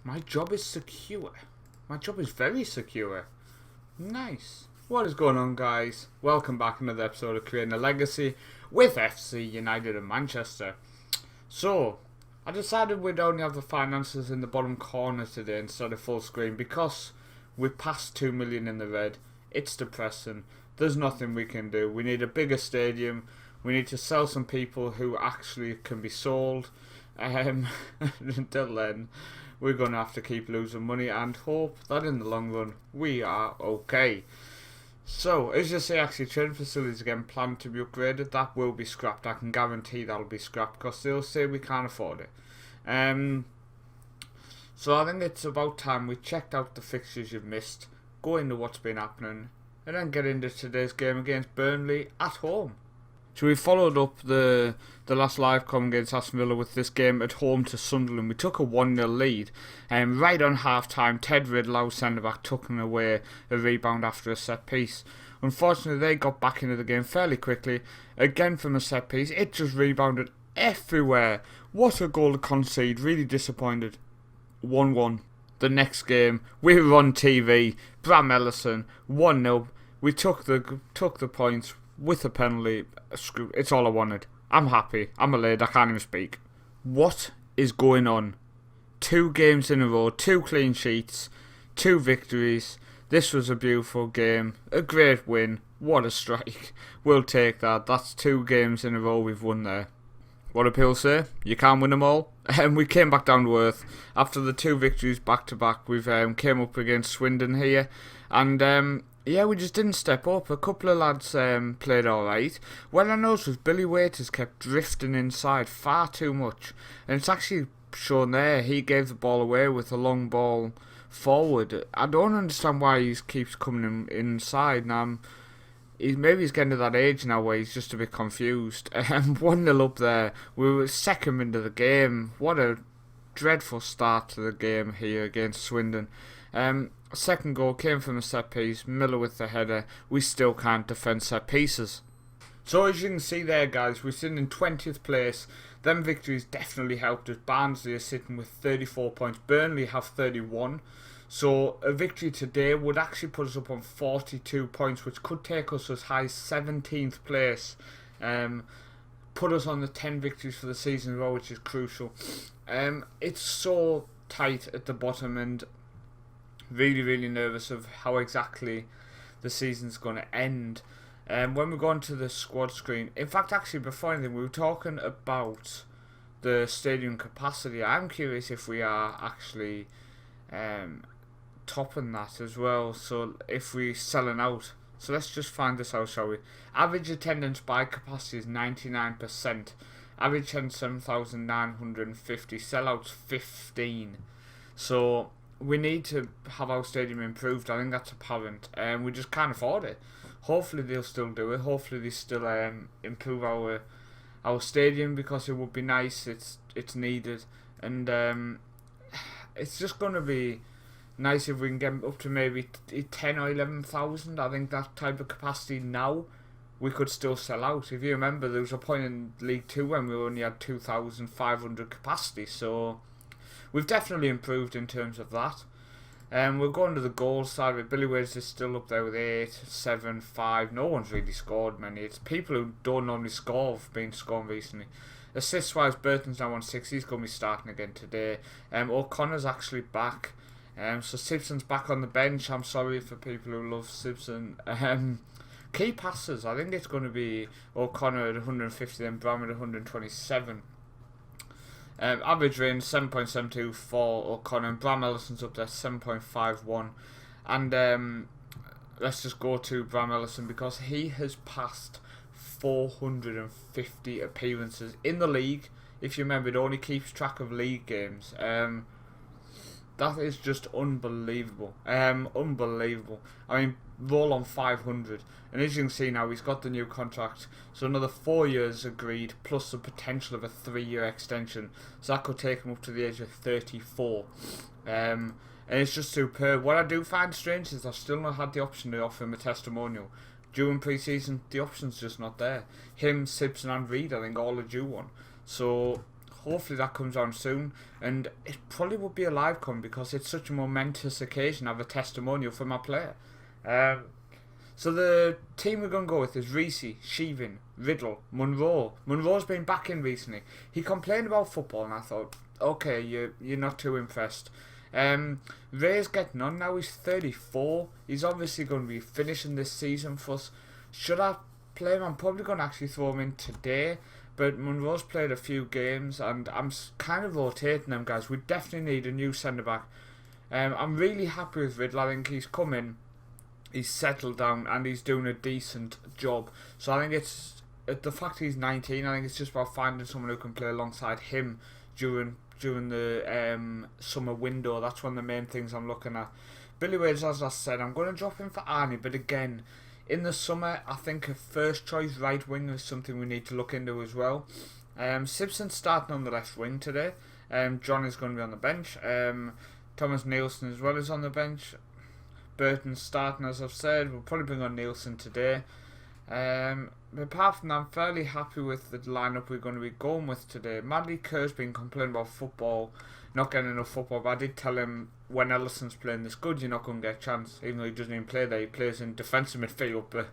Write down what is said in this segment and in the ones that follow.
My job is secure. My job is very secure. Nice. What is going on, guys? Welcome back to another episode of Creating a Legacy with FC United and Manchester. So, I decided we'd only have the finances in the bottom corner today instead of full screen because we passed 2 million in the red. It's depressing. There's nothing we can do. We need a bigger stadium. We need to sell some people who actually can be sold. Until then, we're going to have to keep losing money and hope that in the long run we are okay. So, as you say, actually, training facilities again planned to be upgraded. That will be scrapped. I can guarantee that'll be scrapped because they'll say we can't afford it. So I think it's about time we checked out the fixtures you've missed, go into what's been happening, and then get into today's game against Burnley at home. So we followed up the last live com against Aston Villa with this game at home to Sunderland. We took a 1-0 lead, and right on half-time, Ted Ridlow, centre-back, took away a rebound after a set-piece. Unfortunately, they got back into the game fairly quickly, again from a set-piece. It just rebounded everywhere. What a goal to concede, really disappointed. 1-1. The next game, we were on TV, Bram Ellison, 1-0. We took the points with a penalty. Screw, it's all I wanted. I'm happy. I'm elated. I can't even speak. What is going on? 2 games in a row, 2 clean sheets, 2 victories. This was a beautiful game. A great win. What a strike. We'll take that. That's 2 games in a row we've won there. What do people say? You can't win them all. And we came back down to earth after the 2 victories back to back. We've came up against Swindon here, and yeah, we just didn't step up. A couple of lads played alright. What I noticed was Billy Waiters kept drifting inside far too much. And it's actually shown there. He gave the ball away with a long ball forward. I don't understand why he keeps coming inside. Now, maybe he's getting to that age now where he's just a bit confused. 1-0 up there. We were second into the game. What a dreadful start to the game here against Swindon. Second goal came from a set piece, Miller with the header. We still can't defend set pieces. So as you can see there, guys, we're sitting in 20th place. Them victories definitely helped us. Barnsley are sitting with 34 points. Burnley have 31. So a victory today would actually put us up on 42 points, which could take us as high as 17th place. Put us on the 10 victories for the season as well, which is crucial. It's so tight at the bottom, and really nervous of how exactly the season's going to end. When we go on to the squad screen, in fact, actually, before anything, we were talking about the stadium capacity. I'm curious if we are actually topping that as well. So if we're selling out, so let's just find this out, shall we? Average attendance by capacity is 99%. Average attendance 7,950. Sellouts 15. So we need to have our stadium improved. I think that's apparent, and we just can't afford it. Hopefully they'll still do it. Hopefully they still improve our stadium, because it would be nice. It's needed, and it's just going to be nice if we can get up to maybe 10 or 11,000. I think that type of capacity now we could still sell out. If you remember, there was a point in League 2 when we only had 2,500 capacity. So we've definitely improved in terms of that. We'll go on to the goals side of it. Billy Waiters is still up there with 8, 7, 5. No one's really scored many. It's people who don't normally score have been scoring recently. Assists wise, Burton's now on 6. He's going to be starting again today. O'Connor's actually back. So Simpson's back on the bench. I'm sorry for people who love Simpson. Key passes, I think it's going to be O'Connor at 150, then Brown at 127. Average range 7.72 for O'Connor, and Bram Ellison's up there 7.51. And let's just go to Bram Ellison, because he has passed 450 appearances in the league. If you remember, it only keeps track of league games. That is just unbelievable. Unbelievable. I mean, roll on 500. And as you can see now, he's got the new contract. So another 4 years agreed, plus the potential of a 3-year extension. So that could take him up to the age of 34. And it's just superb. What I do find strange is I've still not had the option to offer him a testimonial. During pre-season, the option's just not there. Him, Simpson and Reed, I think, all are due one. So hopefully that comes on soon, and it probably would be a live come because it's such a momentous occasion. I have a testimonial for my player. So the team we're going to go with is Reese, Sheevan, Riddle, Munro. Munro's been back in recently. He complained about football and I thought, okay, you're not too impressed. Ray's getting on now, he's 34. He's obviously going to be finishing this season for us. Should I play him? I'm probably going to actually throw him in today. But Munro's played a few games and I'm kind of rotating them guys. We definitely need a new centre-back. I'm really happy with Riddle. I think he's come in. He's settled down and he's doing a decent job. So I think it's the fact he's 19. I think it's just about finding someone who can play alongside him during the summer window. That's one of the main things I'm looking at. Billy Wades, as I said, I'm going to drop him for Arnie, but again, in the summer, I think a first choice right winger is something we need to look into as well. Simpson's starting on the left wing today. John is going to be on the bench. Thomas Nielsen as well is on the bench. Burton's starting, as I've said. We'll probably bring on Nielsen today. But apart from that, I'm fairly happy with the lineup we're going to be going with today. Madly Kerr's been complaining about football, not getting enough football, but I did tell him when Ellison's playing this good, you're not going to get a chance, even though he doesn't even play there. He plays in defensive midfield, but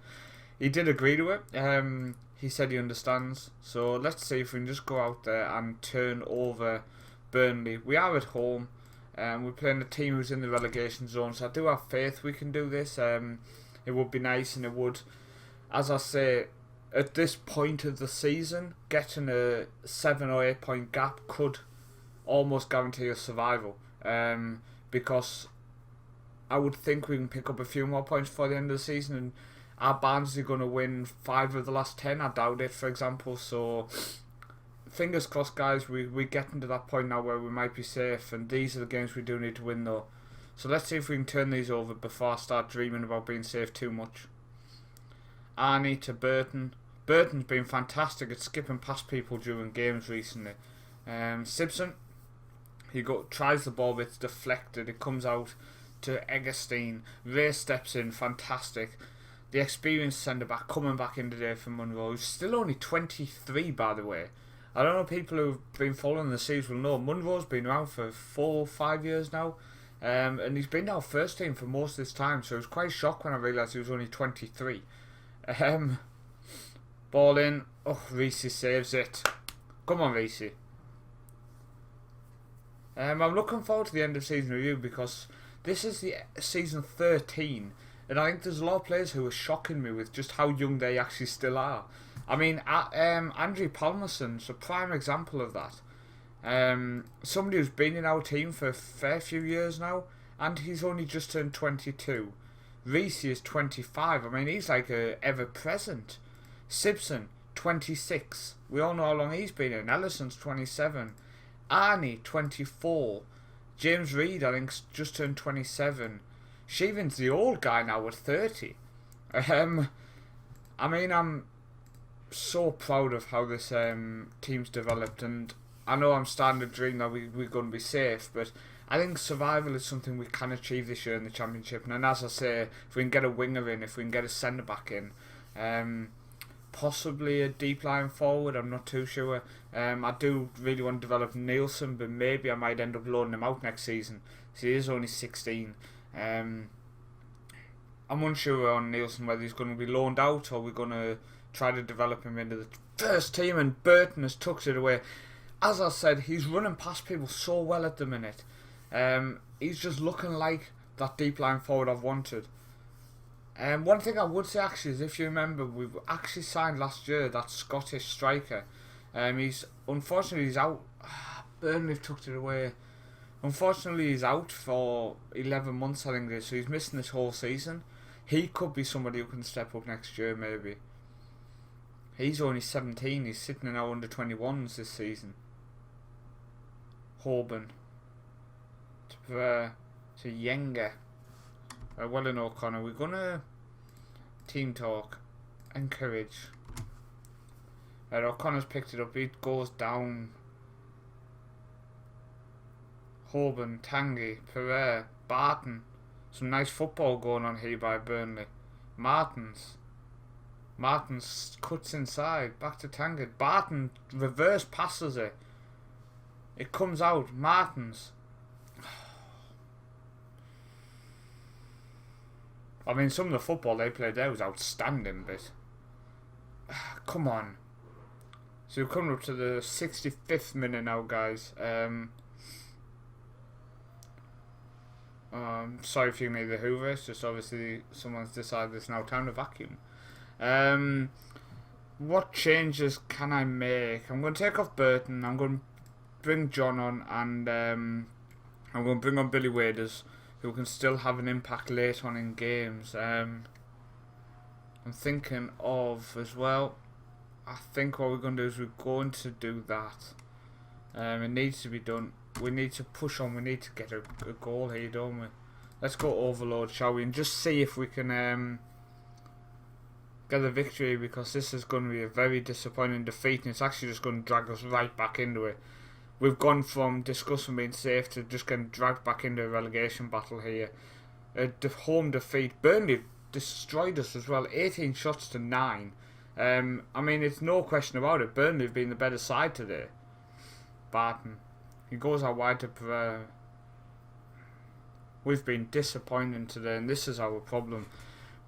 he did agree to it. He said he understands. So let's see if we can just go out there and turn over Burnley. We are at home. We're playing a team who's in the relegation zone, so I do have faith we can do this. It would be nice, and it would, as I say, at this point of the season, getting a 7 or 8 point gap could almost guarantee us survival. Because I would think we can pick up a few more points before the end of the season, and our Barnsley are going to win 5 of the last 10. I doubt it, for example. So fingers crossed, guys. We're getting to that point now where we might be safe, and these are the games we do need to win, though. So let's see if we can turn these over before I start dreaming about being safe too much. Arnie to Burton. Burton's been fantastic at skipping past people during games recently. Simpson, he tries the ball, but it's deflected. It comes out to Egerstein. Ray steps in, fantastic. The experienced centre-back coming back in today from Munro, who's still only 23, by the way. I don't know, people who've been following the series will know Munro's been around for 4 or 5 years now, and he's been our first team for most of this time, so I was quite shocked when I realised he was only 23. Ball in. Oh, Reese saves it. Come on, Reese. I'm looking forward to the end of season review because this is the season 13, and I think there's a lot of players who are shocking me with just how young they actually still are. I mean, Andrew Palmerson's a prime example of that. Somebody who's been in our team for a fair few years now, and he's only just turned 22. Reese is 25. I mean, he's like ever present. Simpson, 26. We all know how long he's been in. Ellison's 27. Arnie, 24. James Reed, I think, just turned 27. Sheevan's the old guy now at 30. I mean, I'm so proud of how this team's developed, and I know I'm starting to dream that we're going to be safe, but I think survival is something we can achieve this year in the Championship. And as I say, if we can get a winger in, if we can get a centre back in, possibly a deep line forward, I'm not too sure. I do really want to develop Nielsen, but maybe I might end up loaning him out next season. So he is only 16. I'm unsure on Nielsen whether he's going to be loaned out or we're going to try to develop him into the first team, and Burton has tucked it away. As I said, he's running past people so well at the minute. He's just looking like that deep line forward I've wanted. One thing I would say actually is, if you remember, we actually signed last year that Scottish striker. Unfortunately he's out. Burnley have tucked it away. Unfortunately he's out for 11 months, I think it is, so he's missing this whole season. He could be somebody who can step up next year maybe. He's only 17, he's sitting in our under-21s this season. Horban. To Yenga. Well and O'Connor. We're going to team talk. Encourage. O'Connor's picked it up. It goes down. Horban, Tanguy, Pereira, Barton. Some nice football going on here by Burnley. Martins cuts inside. Back to Tanguy. Barton reverse passes it. It comes out. Martins. I mean, some of the football they played there was outstanding, but come on. So we're coming up to the 65th minute now, guys. Sorry if you need the Hoover. It's just obviously someone's decided it's now time to vacuum. What changes can I make? I'm going to take off Burton. I'm going to bring John on, and I'm going to bring on Billy Waders, who can still have an impact late on in games. I'm thinking of as well. I think what we're going to do is we're going to do that. It needs to be done. We need to push on. We need to get a goal here, don't we? Let's go overload, shall we? And just see if we can get a victory, because this is going to be a very disappointing defeat, and it's actually just going to drag us right back into it. We've gone from discussing being safe to just getting dragged back into a relegation battle here. A home defeat. Burnley destroyed us as well. 18 shots to 9. I mean, it's no question about it. Burnley have been the better side today. Barton. He goes out wide to Pereira. We've been disappointing today, and this is our problem.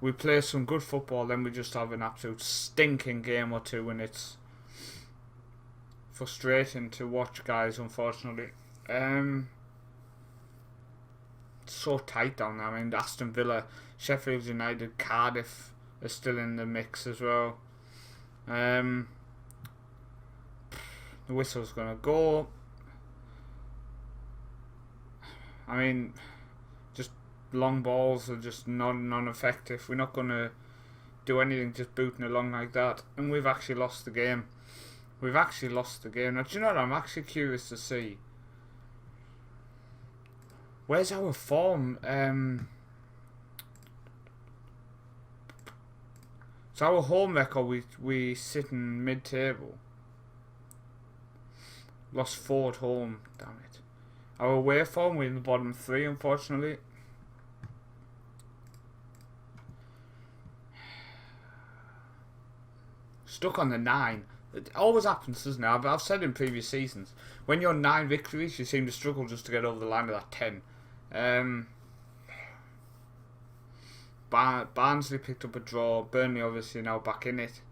We play some good football, then we just have an absolute stinking game or two, and it's frustrating to watch, guys, unfortunately. It's so tight down there. I mean, Aston Villa, Sheffield United, Cardiff are still in the mix as well. The whistle's going to go. I mean, just long balls are just non-effective. We're not going to do anything just booting along like that. And we've actually lost the game. We've actually lost the game. Now, do you know what? I'm actually curious to see. Where's our form? So our home record, we sit in mid-table. Lost 4 at home. Damn it. Our away form, we're in the bottom 3, unfortunately. Stuck on the 9. It always happens, doesn't it? I've said in previous seasons, when you're 9 victories, you seem to struggle just to get over the line of that 10. Barnsley picked up a draw. Burnley obviously now back in it.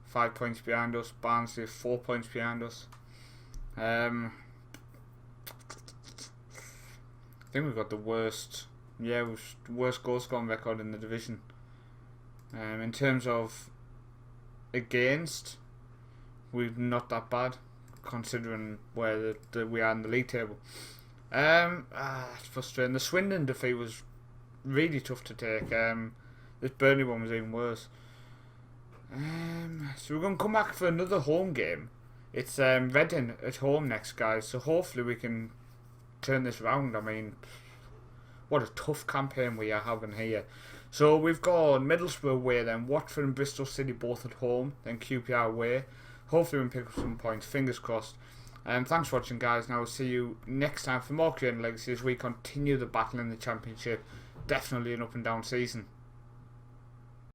5 points behind us. Barnsley 4 points behind us. I think we've got the worst goal scoring record in the division. In terms of against, we're not that bad considering where we are in the league table. It's frustrating. The Swindon defeat was really tough to take. This Burnley one was even worse. So we're going to come back for another home game. It's Reading at home next, guys. So hopefully we can turn this round. I mean, what a tough campaign we are having here. So we've got Middlesbrough away, then Watford and Bristol City both at home, then QPR away. Hopefully we can pick up some points. Fingers crossed. Thanks for watching, guys. Now we'll see you next time for more Creating Legacy as we continue the battle in the Championship. Definitely an up and down season.